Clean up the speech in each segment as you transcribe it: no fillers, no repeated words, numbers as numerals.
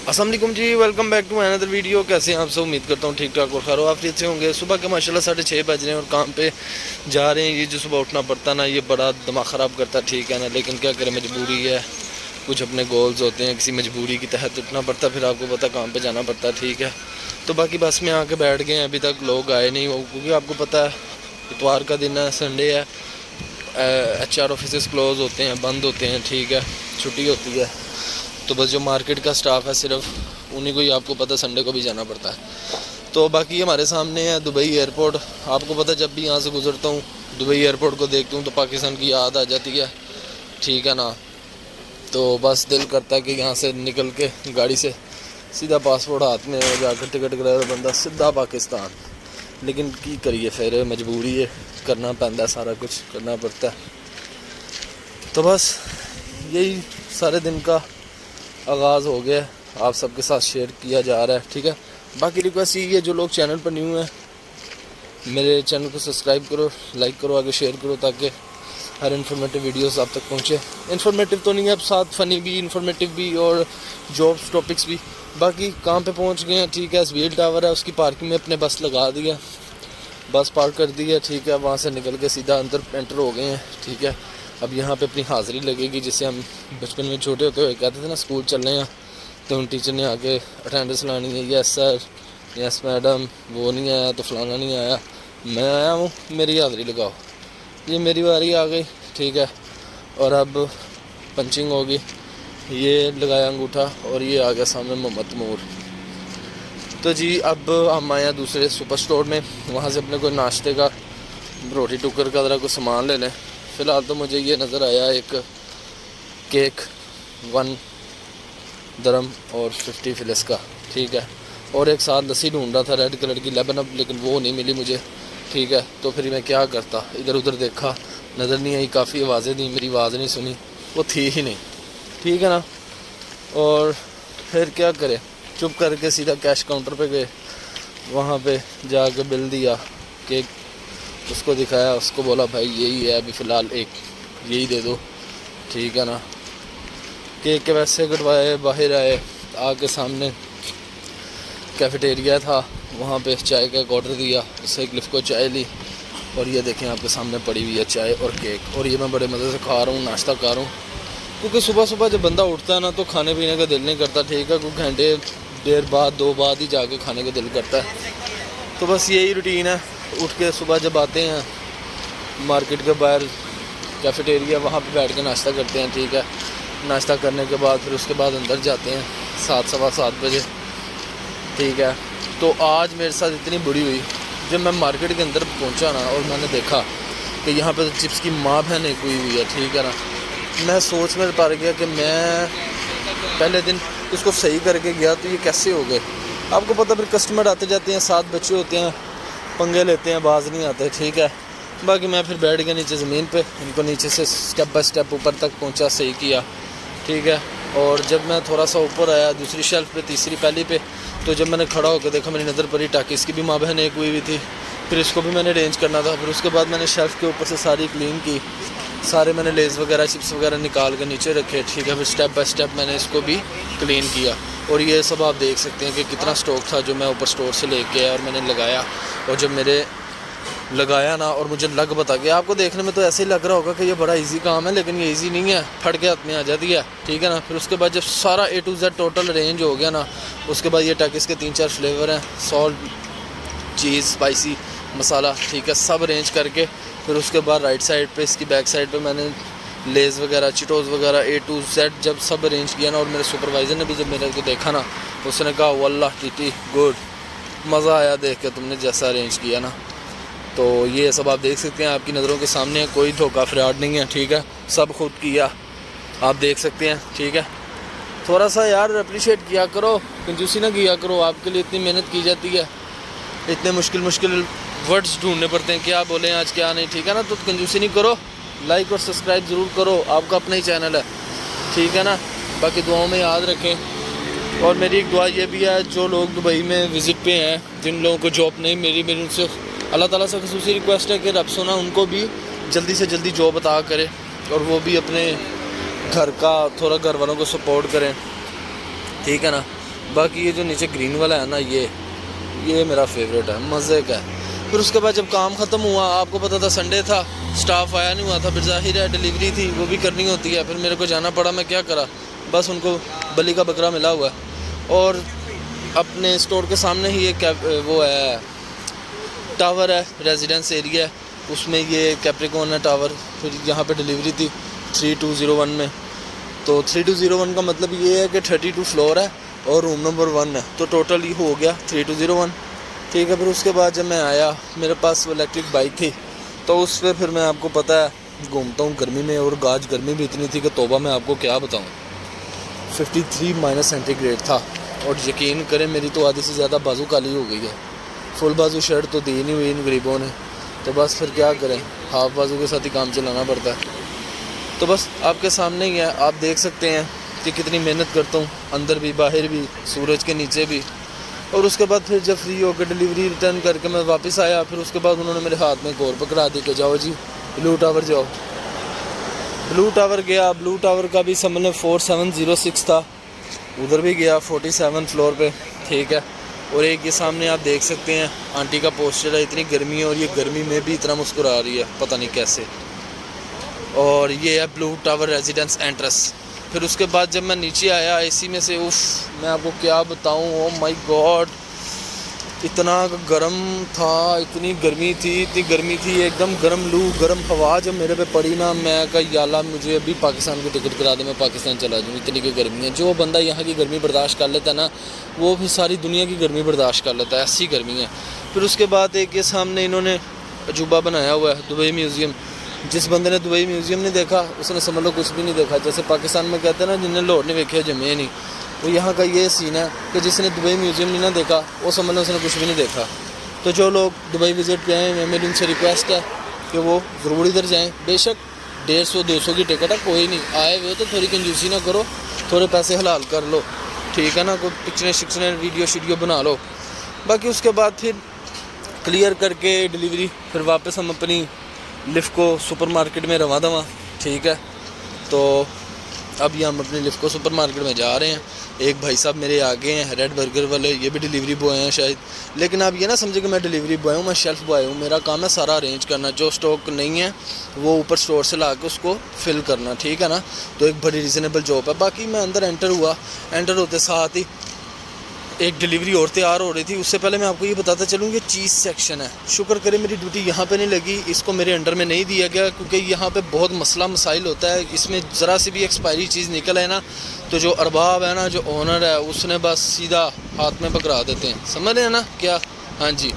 अस्सलाम वालेकुम जी, welcome back to another video. कैसे हैं आप सब? उम्मीद करता हूँ ठीक ठाक और खैर आफियत से होंगे। सुबह के माशाल्लाह 6:30 बज रहे हैं और काम पे जा रहे हैं। ये जो सुबह उठना पड़ता ना, ये बड़ा दिमाग ख़राब करता है, ठीक है ना, लेकिन क्या करें, मजबूरी है। कुछ अपने गोल्स होते हैं, किसी मजबूरी की तहत उठना पड़ता है, फिर आपको पता काम पर जाना पड़ता है, ठीक है। तो बाकी बस में आके बैठ गए हैं, अभी तक लोग आए नहीं हो, क्योंकि आपको पता है इतवार का दिन है, संडे है, HR ऑफिस क्लोज़ होते हैं, बंद होते हैं, ठीक है, छुट्टी होती है। तो बस जो मार्केट का स्टाफ है सिर्फ उन्हीं को ही, आपको पता, संडे को भी जाना पड़ता है। तो बाकी हमारे सामने है दुबई एयरपोर्ट। आपको पता, जब भी यहाँ से गुजरता हूँ, दुबई एयरपोर्ट को देखता हूँ तो पाकिस्तान की याद आ जाती है, ठीक है ना। तो बस दिल करता है कि यहाँ से निकल के गाड़ी से सीधा पासपोर्ट हाथ में हो जाकर टिकट कराए बंदा सीधा पाकिस्तान। लेकिन की करिए, फिर मजबूरी है, करना पैंदा, सारा कुछ करना पड़ता है। तो बस यही सारे दिन का आगाज़ हो गया, आप सबके साथ शेयर किया जा रहा है, ठीक है। बाकी रिक्वेस्ट यही है, जो लोग चैनल पर न्यू हैं, मेरे चैनल को सब्सक्राइब करो, लाइक करो, आगे शेयर करो, ताकि हर इन्फॉर्मेटिव वीडियोस आप तक पहुंचे। इन्फॉर्मेटिव तो नहीं है, अब साथ फ़नी भी, इन्फॉर्मेटिव भी और जॉब्स टॉपिक्स भी। बाकी काम पे पहुंच गए हैं, ठीक है। SBL टावर है, उसकी पार्किंग में अपने बस लगा दिया, बस पार्क कर दी है, ठीक है। वहाँ से निकल के सीधा अंदर एंटर हो गए हैं, ठीक है। अब यहाँ पे अपनी हाज़िरी लगेगी, जिससे हम बचपन में छोटे होते हुए कहते थे ना, स्कूल चल रहे हैं तो उन टीचर ने आके अटेंडेंस लानी है, यस सर, यस मैडम, वो नहीं आया तो फलाना नहीं आया, मैं आया हूँ, मेरी हाज़िरी लगाओ। ये मेरी बारी आ गई, ठीक है। और अब पंचिंग होगी, ये लगाया अंगूठा और ये आ गया सामने मोहम्मद तैमूर। तो जी अब हम आए हैं दूसरे सुपर स्टोर में, वहाँ से अपने को नाश्ते का, रोटी टुकर का ज़रा कुछ सामान ले लें। फ़िलहाल तो मुझे ये नज़र आया एक केक 1 दरम और 50 फिलिस का, ठीक है। और एक साथ लस्सी ढूंढ रहा था रेड कलर की लेमन अप, लेकिन वो नहीं मिली मुझे, ठीक है। तो फिर मैं क्या करता, इधर उधर देखा, नज़र नहीं आई, काफ़ी आवाज़ें दी, मेरी आवाज़ नहीं सुनी, वो थी ही नहीं, ठीक है ना। और फिर क्या करें, चुप करके सीधा कैश काउंटर पे गए, वहाँ पे जाके बिल दिया, केक उसको दिखाया, उसको बोला भाई यही है अभी फ़िलहाल, एक यही दे दो, ठीक है ना। केक के पैसे कटवाए, बाहर आए, आके सामने कैफेटेरिया था, वहाँ पे चाय का एक ऑर्डर दिया, उससे एक लिफ्ट को चाय ली, और ये देखें आपके सामने पड़ी हुई है चाय और केक, और ये मैं बड़े मज़े से खा रहा हूँ, नाश्ता कर रहा हूँ। क्योंकि सुबह सुबह जब बंदा उठता है ना, तो खाने पीने का दिल नहीं करता, ठीक है, कुछ घंटे देर बाद 2 बाद ही जाके खाने का दिल करता है। तो बस यही रूटीन है, उठ के सुबह जब आते हैं मार्केट के बाहर कैफेटेरिया, वहाँ पे बैठ के नाश्ता करते हैं, ठीक है। नाश्ता करने के बाद फिर उसके बाद अंदर जाते हैं 7 सवा 7 बजे, ठीक है। तो आज मेरे साथ इतनी बुरी हुई, जब मैं मार्केट के अंदर पहुँचा ना, और मैंने देखा कि यहाँ पे तो चिप्स की माँ बहन एक हुई हुई है, ठीक है ना। मैं सोच में पड़ गया कि मैं पहले दिन उसको सही करके गया तो ये कैसे हो गए। आपको पता, फिर कस्टमर आते जाते हैं, 7 बच्चे होते हैं, पंगे लेते हैं, बाज नहीं आते, ठीक है। बाकी मैं फिर बैठ गया नीचे ज़मीन पे, इनको नीचे से स्टेप बाय स्टेप ऊपर तक पहुंचा, सही किया, ठीक है। और जब मैं थोड़ा सा ऊपर आया दूसरी शेल्फ पे, तीसरी पहली पे, तो जब मैंने खड़ा होकर देखा, मेरी नज़र पड़ी टाकिस की भी माँ बहन एक हुई थी, फिर इसको भी मैंने अरेंज करना था। फिर उसके बाद मैंने शेल्फ के ऊपर से सारी क्लीन की, सारे मैंने लेज़ वगैरह चिप्स वगैरह निकाल कर नीचे रखे, ठीक है। फिर स्टेप बाय स्टेप मैंने इसको भी क्लीन किया, और ये सब आप देख सकते हैं कि कितना स्टॉक था जो मैं ऊपर स्टोर से लेके आया और मैंने लगाया। और जब मेरे लगाया ना, और मुझे लग बता गया, आपको देखने में तो ऐसे ही लग रहा होगा कि ये बड़ा इजी काम है, लेकिन ये इजी नहीं है, फट के हाथ में आ जाती है, ठीक है ना। फिर उसके बाद जब सारा A to Z total range हो गया ना, उसके बाद ये टाकिस के 3-4 फ्लेवर हैं, सॉल्ट, चीज़, स्पाइसी, मसाला, ठीक है, सब अरेंज करके फिर उसके बाद राइट साइड पे, इसकी बैक साइड पे मैंने लेज़ वगैरह, चिटोज़ वगैरह A to Z जब सब अरेंज किया ना, और मेरे सुपरवाइज़र ने भी जब मेरे को देखा ना, उसने कहा वल्लाह टीटी गुड, मज़ा आया देख के तुमने जैसा अरेंज किया ना। तो ये सब आप देख सकते हैं, आपकी नज़रों के सामने है, कोई धोखा फ्रॉड नहीं है, ठीक है, सब खुद किया, आप देख सकते हैं, ठीक है। थोड़ा सा यार अप्रिशिएट किया करो, कंजूसी ना किया करो, आपके लिए इतनी मेहनत की जाती है, इतने मुश्किल वर्ड्स ढूंढने पड़ते हैं, क्या बोलें आज क्या नहीं, ठीक है ना। तो कंजूसी नहीं करो, लाइक और सब्सक्राइब ज़रूर करो, आपका अपना ही चैनल है, ठीक है ना। बाकी दुआओं में याद रखें, और मेरी एक दुआ ये भी है, जो लोग दुबई में विज़िट पे हैं, जिन लोगों को जॉब नहीं, मेरी उनसे अल्लाह ताला से ख़ुसूसी रिक्वेस्ट है कि रब सुना उनको भी जल्दी से जल्दी जॉब अता करे, और वो भी अपने घर का थोड़ा घर वालों को सपोर्ट करें, ठीक है ना। باقی یہ جو نیچے گرین والا ہے نا یہ میرا فیوریٹ ہے، مزے کا ہے۔ پھر اس کے بعد جب کام ختم ہوا، آپ کو پتہ تھا سنڈے تھا، سٹاف آیا نہیں ہوا تھا، پھر ظاہر ہے ڈیلیوری تھی وہ بھی کرنی ہوتی ہے، پھر میرے کو جانا پڑا۔ میں کیا کرا، بس ان کو بلی کا بکرا ملا ہوا ہے۔ اور اپنے اسٹور کے سامنے ہی ایک وہ ہے ٹاور ہے، ریزیڈنس ایریا ہے، اس میں یہ کیپریکون ہے ٹاور۔ پھر یہاں پہ ڈیلیوری تھی 3201 میں، تو 3201 کا مطلب یہ ہے کہ 32 فلور ہے اور روم نمبر 1 ہے، تو ٹوٹل یہ ہو گیا 3201، ٹھیک ہے۔ پھر اس کے بعد جب میں آیا، میرے پاس وہ الیکٹرک بائک تھی، تو اس پہ پھر میں آپ کو پتہ ہے گھومتا ہوں گرمی میں، اور آج گرمی بھی اتنی تھی کہ توبہ میں آپ کو کیا بتاؤں، 53 سینٹی گریڈ تھا، اور یقین کریں میری تو آدھی سے زیادہ بازو کالی ہو گئی ہے۔ فل بازو شرٹ تو دی نہیں ہوئی ان غریبوں نے، تو بس پھر کیا کریں، ہاف بازو کے ساتھ ہی کام چلانا پڑتا ہے۔ تو بس آپ کے سامنے ہی ہے، آپ دیکھ سکتے ہیں کہ کتنی محنت کرتا ہوں، اندر بھی باہر بھی، سورج کے نیچے بھی۔ اور اس کے بعد پھر جب فری ہو کے ڈیلیوری ریٹرن کر کے میں واپس آیا، پھر اس کے بعد انہوں نے میرے ہاتھ میں ایک اور پکڑا دی کہ جاؤ جی بلو ٹاور جاؤ۔ بلو ٹاور گیا، بلو ٹاور کا بھی سمجھ 4706 تھا، ادھر بھی گیا 47 فلور پہ، ٹھیک ہے۔ اور ایک یہ سامنے آپ دیکھ سکتے ہیں آنٹی کا پوسٹر ہے، اتنی گرمی ہے اور یہ گرمی میں بھی اتنا مسکرا رہی ہے، پتہ نہیں کیسے۔ اور یہ ہے بلو ٹاور ریزیڈنس اینٹرس۔ پھر اس کے بعد جب میں نیچے آیا اے سی میں سے، میں آپ کو کیا بتاؤں، او مائی گاڈ، اتنا گرم تھا، اتنی گرمی تھی، ایک دم گرم لو، گرم ہوا جب میرے پہ پڑی نا، میں کہا یا اللہ مجھے ابھی پاکستان کی ٹکٹ کرا دے، میں پاکستان چلا جاؤں، اتنی کی گرمی ہے۔ جو بندہ یہاں کی گرمی برداشت کر لیتا ہے نا، وہ بھی ساری دنیا کی گرمی برداشت کر لیتا ہے، ایسی گرمی ہے۔ پھر اس کے بعد ایک یہ سامنے انہوں نے عجوبہ بنایا ہوا ہے، دبئی میوزیم۔ جس بندے نے دبئی میوزیم نہیں دیکھا اس نے سمجھ لو کچھ بھی نہیں دیکھا، جیسے پاکستان میں کہتے ہیں نا جن نے لاہور نہیں دیکھے جمے نہیں، تو یہاں کا یہ سین ہے کہ جس نے دبئی میوزیم نہیں نہ دیکھا وہ سمجھ لو اس نے کچھ بھی نہیں دیکھا۔ تو جو لوگ دبئی وزٹ پہ آئے ہیں میری ان سے ریکویسٹ ہے کہ وہ ضرور ادھر جائیں، بے شک 150-200 کی ٹکٹ ہے، کوئی نہیں، آئے ہوئے تو تھوڑی کنجوسی نہ کرو، تھوڑے پیسے حلال کر لو، ٹھیک ہے نا، کوئی پکچریں ویڈیو بنا لو۔ باقی اس کے بعد پھر کلیئر کر کے ڈیلیوری، پھر واپس ہم اپنی لفٹ کو سپر مارکیٹ میں رواں دواں، ٹھیک ہے۔ تو اب یہ ہم اپنی لفٹ کو سپر مارکیٹ میں جا رہے ہیں۔ ایک بھائی صاحب میرے آگے ہیں ریڈ برگر والے، یہ بھی ڈیلیوری بوائے ہیں شاید، لیکن آپ یہ نہ سمجھے کہ میں ڈیلیوری بوائے ہوں، میں شیلف بوائے ہوں، میرا کام ہے سارا ارینج کرنا، جو سٹاک نہیں ہے وہ اوپر سٹور سے لا کے اس کو فل کرنا، ٹھیک ہے نا۔ تو ایک بڑی ریزنیبل جاب ہے۔ باقی میں اندر انٹر ہوتے ساتھ ہی ایک ڈیلیوری اور تیار ہو رہی تھی۔ اس سے پہلے میں آپ کو یہ بتاتا چلوں کہ چیز سیکشن ہے، شکر کرے میری ڈیوٹی یہاں پہ نہیں لگی، اس کو میرے انڈر میں نہیں دیا گیا، کیونکہ یہاں پہ بہت مسائل ہوتا ہے، اس میں ذرا سی بھی ایکسپائری چیز نکل ہے نا تو جو ارباب ہے نا، جو اونر ہے، اس نے بس سیدھا ہاتھ میں پکڑا دیتے ہیں، سمجھ رہے ہیں نا کیا، ہاں جی۔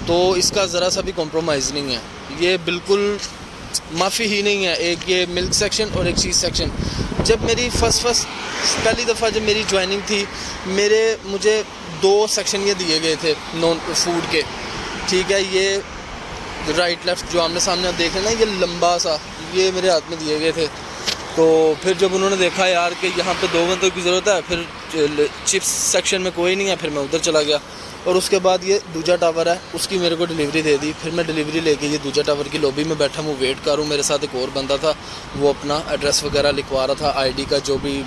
تو اس کا ذرا سا بھی کمپرومائز نہیں ہے، یہ بالکل معافی ہی نہیں ہے۔ ایک یہ ملک سیکشن اور ایک چیز سیکشن۔ جب میری پہلی دفعہ جب میری جوائننگ تھی، مجھے 2 سیکشن یہ دیے گئے تھے نان فوڈ کے، ٹھیک ہے۔ یہ رائٹ لیفٹ جو آمنے سامنے آپ دیکھ رہے ہیں نا، یہ لمبا سا یہ میرے ہاتھ میں دیے گئے تھے۔ تو پھر جب انہوں نے دیکھا یار کہ یہاں پہ 2 بندوں کی ضرورت ہے، پھر چپس سیکشن میں کوئی نہیں ہے، پھر میں ادھر چلا گیا۔ اور اس کے بعد یہ دوجا ٹاور ہے، اس کی میرے کو ڈیلیوری دے دی۔ پھر میں ڈیلیوری لے کے یہ دوجا ٹاور کی لابی میں بیٹھا ہوں، ویٹ کر رہا ہوں، میرے ساتھ ایک اور بندہ تھا، وہ اپنا ایڈریس وغیرہ لکھوا رہا تھا، آئی ڈی کا، جو بھی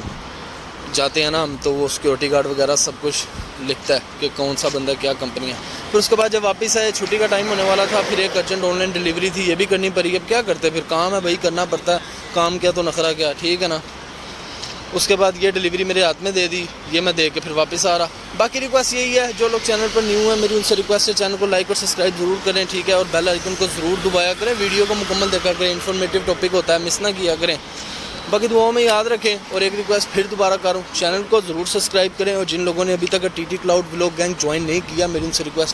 جاتے ہیں نا ہم تو وہ سیکورٹی گارڈ وغیرہ سب کچھ لکھتا ہے کہ کون سا بندہ کیا کمپنی ہے۔ پھر اس کے بعد جب واپس آئے، چھٹی کا ٹائم ہونے والا تھا، پھر ایک ارجنٹ آن لائن ڈیلیوری تھی، یہ بھی کرنی پڑی۔ اب کیا کرتے، پھر کام ہے بھائی، کرنا پڑتا ہے، کام کیا تو نخرہ کیا، ٹھیک ہے نا۔ اس کے بعد یہ ڈیلیوری میرے ہاتھ میں دے دی، یہ میں دے کے پھر واپس آ رہا۔ باقی ریکویسٹ یہی ہے، جو لوگ چینل پر نیو ہیں میری ان سے ریکویسٹ ہے چینل کو لائک اور سبسکرائب ضرور کریں، ٹھیک ہے، اور بیل آئیکن کو ضرور دبایا کریں، ویڈیو کو مکمل دیکھا کریں، انفارمیٹیو ٹاپک ہوتا ہے، مس نہ کیا کریں۔ باقی دعاؤں میں یاد رکھیں، اور ایک ریکویسٹ پھر دوبارہ کروں، چینل کو ضرور سبسکرائب کریں، اور جن لوگوں نے ابھی تک T T cloud vlog gang join نہیں کیا، میری ان سے ریکویسٹ